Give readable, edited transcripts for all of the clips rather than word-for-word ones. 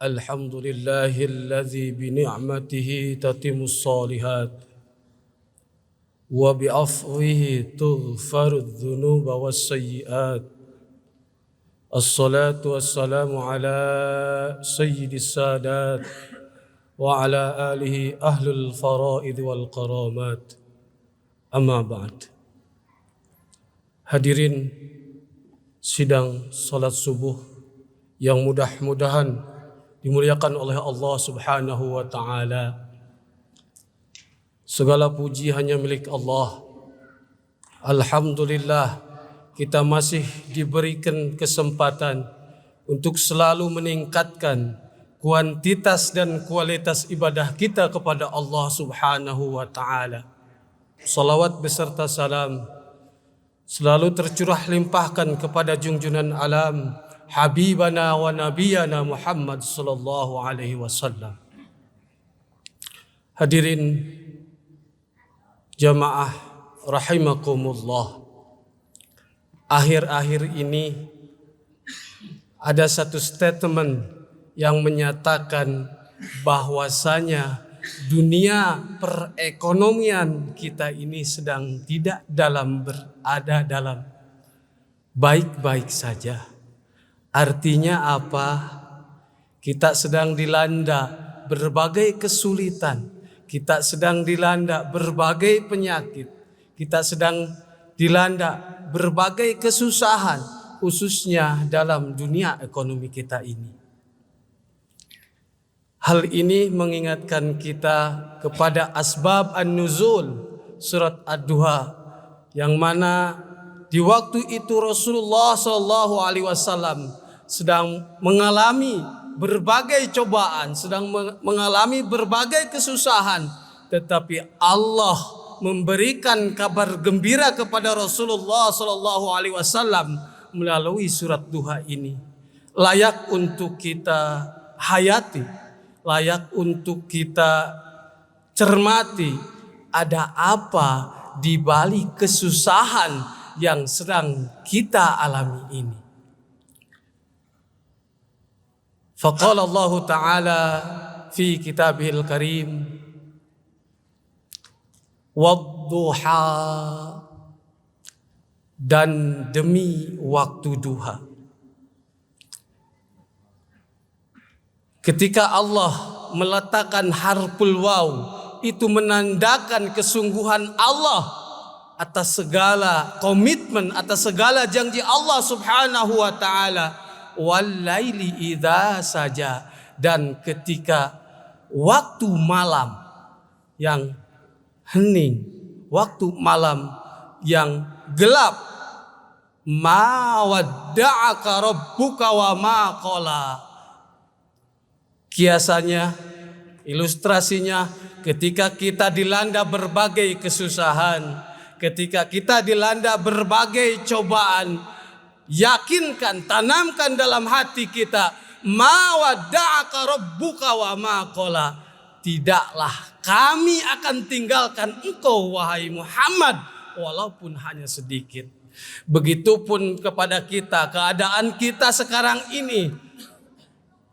الحمد لله الذي بنعمته تتم الصالحات وبعفوه تغفر الذنوب والسيئات. الصلاة والسلام على سيد السادات وعلى آله أهل الفرائض والقرامات. أما بعد. Hadirin sidang salat subuh yang mudah-mudahan dimuliakan oleh Allah Subhanahu wa taala. Segala puji hanya milik Allah. Alhamdulillah kita masih diberikan kesempatan untuk selalu meningkatkan kuantitas dan kualitas ibadah kita kepada Allah Subhanahu wa taala. Salawat beserta salam selalu tercurah limpahkan kepada junjungan alam Habibana wa Nabiyana Muhammad sallallahu alaihi wasallam. Hadirin jamaah rahimakumullah. Akhir-akhir ini ada satu statement yang menyatakan bahwasanya dunia perekonomian kita ini sedang tidak berada dalam baik-baik saja. Artinya apa? Kita sedang dilanda berbagai kesulitan. Kita sedang dilanda berbagai penyakit. Kita sedang dilanda berbagai kesusahan, khususnya dalam dunia ekonomi kita ini. Hal ini mengingatkan kita kepada asbab an-nuzul surat Ad-Duha, yang mana di waktu itu Rasulullah sallallahu alaihi wasallam sedang mengalami berbagai cobaan, sedang mengalami berbagai kesusahan, tetapi Allah memberikan kabar gembira kepada Rasulullah sallallahu alaihi wasallam melalui surat Duha ini. Layak untuk kita hayati, layak untuk kita cermati, ada apa di balik kesusahan yang sedang kita alami ini. Faqala Allah Ta'ala fi kitabihil karim wadduha, dan demi waktu duha. Ketika Allah meletakkan harful waw, itu menandakan kesungguhan Allah atas segala komitmen, atas segala janji Allah Subhanahu wa taala. Walaili idza saja, dan ketika waktu malam yang hening, waktu malam yang gelap, ma wadda'aka rabbuka wa ma qala. Kiasannya, ilustrasinya, ketika kita dilanda berbagai kesusahan, ketika kita dilanda berbagai cobaan, yakinkan, tanamkan dalam hati kita, ma wadda'aka rabbuka wa ma qala. Tidaklah kami akan tinggalkan engkau wahai Muhammad, walaupun hanya sedikit. Begitupun kepada kita, keadaan kita sekarang ini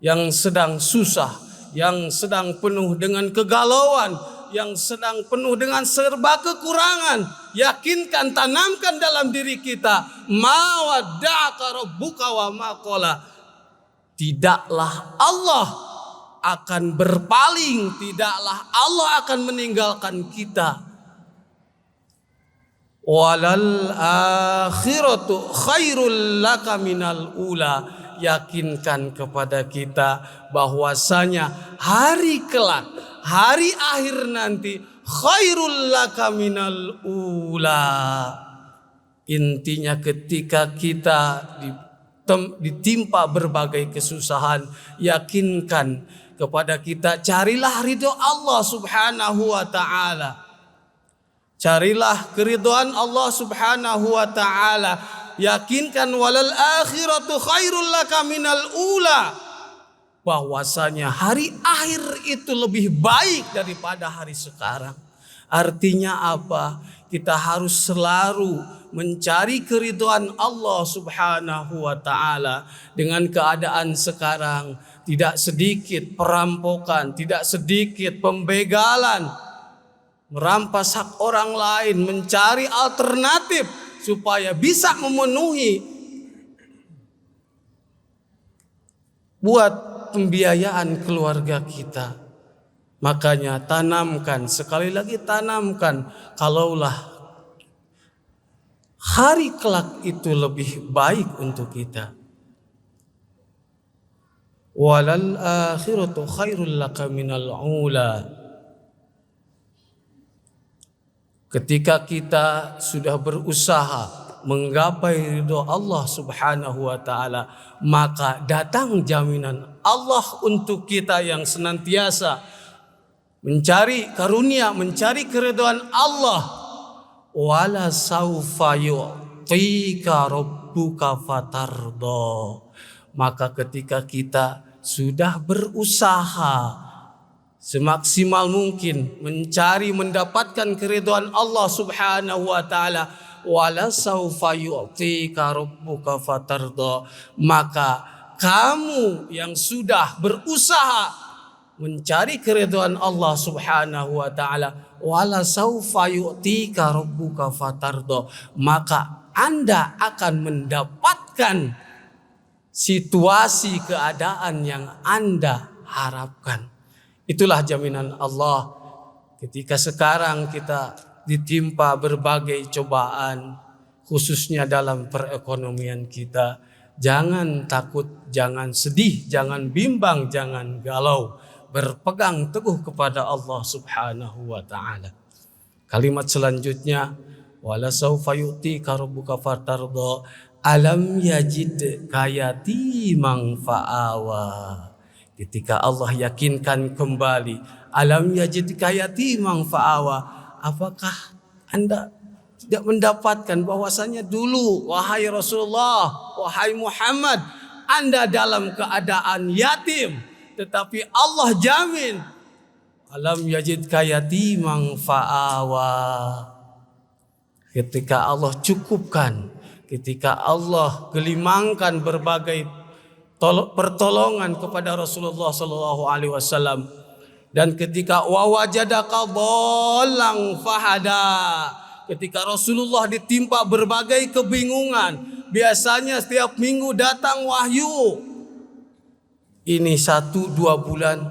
yang sedang susah, yang sedang penuh dengan kegalauan, yang sedang penuh dengan serba kekurangan. Yakinkan, tanamkan dalam diri kita, ma wadda'aka rabbuka wa ma qala. Tidaklah Allah akan berpaling, tidaklah Allah akan meninggalkan kita. Walal akhiratu khairul laka minal ula. Yakinkan kepada kita bahwasanya hari kelak, hari akhir nanti, khairul laka minal ula. Intinya ketika kita ditimpa berbagai kesusahan, yakinkan kepada kita, carilah ridho Allah Subhanahu wa taala. Carilah keridhaan Allah Subhanahu wa taala. Yakinkan walal akhiratu khairul laka minal ula, bahwasanya hari akhir itu lebih baik daripada hari sekarang. Artinya apa? Kita harus selalu mencari keridhaan Allah Subhanahu wa taala. Dengan keadaan sekarang, tidak sedikit perampokan, tidak sedikit pembegalan, merampas hak orang lain, mencari alternatif supaya bisa memenuhi buat pembiayaan keluarga kita. Makanya tanamkan, sekali lagi tanamkan, kalaulah hari kelak itu lebih baik untuk kita. Walal akhiratu khairul laka minal ula. Ketika kita sudah berusaha menggapai ridho Allah Subhanahu wa taala, maka datang jaminan Allah untuk kita yang senantiasa mencari karunia, mencari keridhaan Allah. Wala saufa yu'tika rabbuka fatardo. Maka ketika kita sudah berusaha semaksimal mungkin mencari mendapatkan keridhaan Allah Subhanahu wa taala, wala saufa yu'tika rabbuka fatardo, maka kamu yang sudah berusaha mencari keridhaan Allah Subhanahu wa taala, wala saufa yu'tika rabbuka fatardo, maka Anda akan mendapatkan situasi keadaan yang Anda harapkan. Itulah jaminan Allah ketika sekarang kita ditimpa berbagai cobaan, khususnya dalam perekonomian kita. Jangan takut, jangan sedih, jangan bimbang, jangan galau. Berpegang teguh kepada Allah Subhanahu wa taala. Kalimat selanjutnya, wala saufa yu'tika rabbuka fatardo, alam yajid kayatiman fa'awa. Ketika Allah yakinkan kembali, alam yajid kayatiman fa'awa, apakah Anda tidak mendapatkan bahwasanya dulu, wahai Rasulullah, wahai Muhammad, Anda dalam keadaan yatim, tetapi Allah jamin, alam yajidka yatiman fa'awa. Ketika Allah cukupkan, ketika Allah gelimangkan berbagai pertolongan kepada Rasulullah sallallahu alaihi wasallam, dan ketika wawajadaka dhallan fahada, ketika Rasulullah ditimpa berbagai kebingungan, biasanya setiap minggu datang wahyu. Ini 1-2 bulan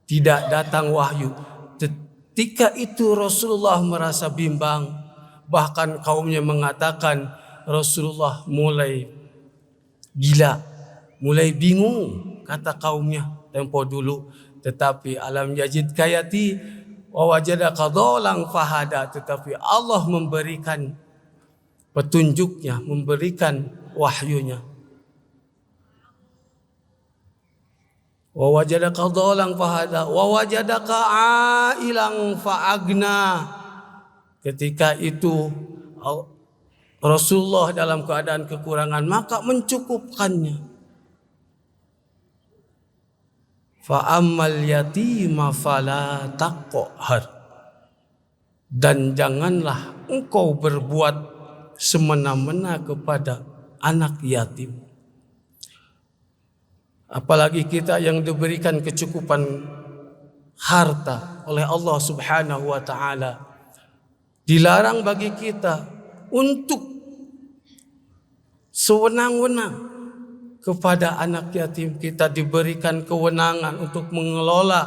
tidak datang wahyu. Ketika itu Rasulullah merasa bimbang. Bahkan kaumnya mengatakan Rasulullah mulai gila, mulai bingung, kata kaumnya tempo dulu. Tetapi alam yajid kayati wa wajadaka dhallan fahada, tetapi Allah memberikan petunjuknya, memberikan wahyunya. Wa wajadaka dhallan fahada wa wajadaka ailan faagna. Ketika itu Rasulullah dalam keadaan kekurangan, maka mencukupkannya. Fa ammal yatima fala taqhar, dan janganlah engkau berbuat semena-mena kepada anak yatim. Apalagi kita yang diberikan kecukupan harta oleh Allah Subhanahu wa taala, dilarang bagi kita untuk sewenang-wenang kepada anak yatim. Kita diberikan kewenangan untuk mengelola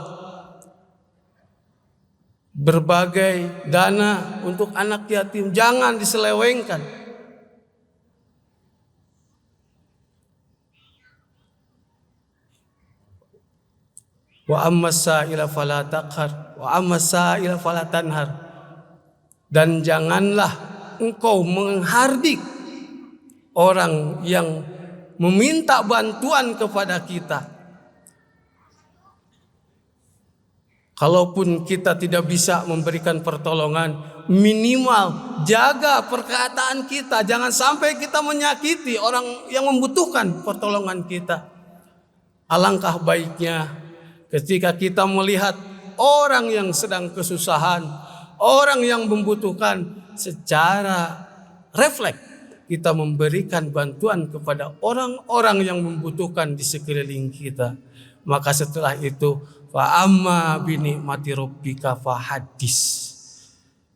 berbagai dana untuk anak yatim, jangan diselewengkan. Wa amma sa'ila fala taqhar wa amma sa'ila fala tanhar, dan janganlah engkau menghardik orang yang meminta bantuan kepada kita. Kalaupun kita tidak bisa memberikan pertolongan, minimal jaga perkataan kita, jangan sampai kita menyakiti orang yang membutuhkan pertolongan kita. Alangkah baiknya ketika kita melihat orang yang sedang kesusahan, orang yang membutuhkan, secara refleks kita memberikan bantuan kepada orang-orang yang membutuhkan di sekeliling kita. Maka setelah itu, fa amma bi ni'mati rabbika fahadis.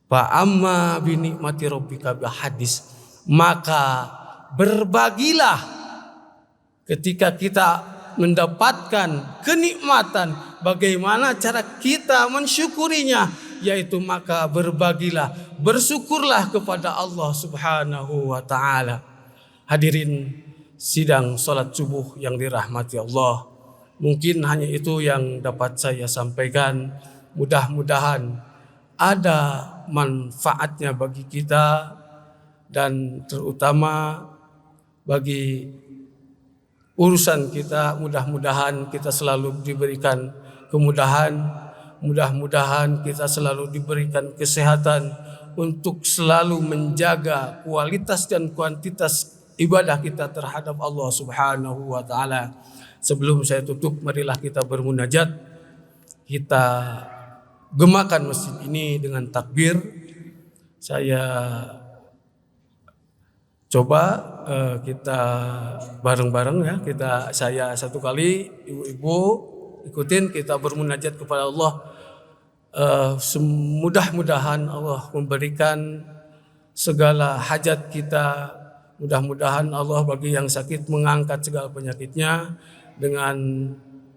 Fa amma bi ni'mati rabbika fahadis. Maka berbagilah ketika kita mendapatkan kenikmatan, bagaimana cara kita mensyukurinya, yaitu maka berbagilah, bersyukurlah kepada Allah Subhanahu wa taala. Hadirin sidang salat subuh yang dirahmati Allah, mungkin hanya itu yang dapat saya sampaikan. Mudah-mudahan ada manfaatnya bagi kita, dan terutama bagi urusan kita. Mudah-mudahan kita selalu diberikan kemudahan, mudah-mudahan kita selalu diberikan kesehatan untuk selalu menjaga kualitas dan kuantitas ibadah kita terhadap Allah Subhanahu wa taala. Sebelum saya tutup, marilah kita bermunajat. Kita gemakan masjid ini dengan takbir. Saya coba kita bareng-bareng ya. Saya satu kali, ibu-ibu ikutin, kita bermunajat kepada Allah. Mudah-mudahan Allah memberikan segala hajat kita. Mudah-mudahan Allah bagi yang sakit mengangkat segala penyakitnya dengan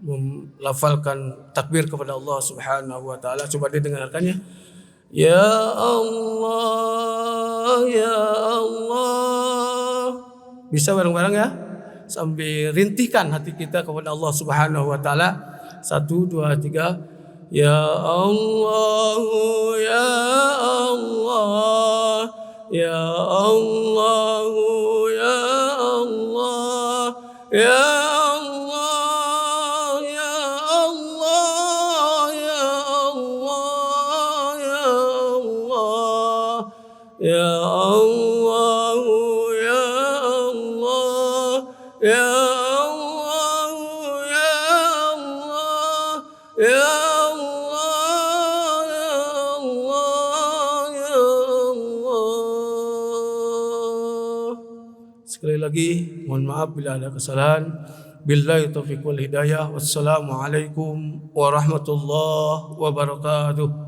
melafalkan takbir kepada Allah Subhanahu wa taala. Coba didengarkannya. Ya Allah, ya Allah. Bisa bareng-bareng ya, sambil rintikan hati kita kepada Allah Subhanahu wa taala. 1, 2, 3. Ya Allah, ya Allah, ya Allah, ya Allah, ya Allah, ya Allah, ya Allah, ya Allah, ya Allah, ya Allah, ya Allah, ya sekali lagi, mohon maaf bila ada kesalahan. Billahi taufiq wal hidayah. Wassalamualaikum warahmatullahi wabarakatuh.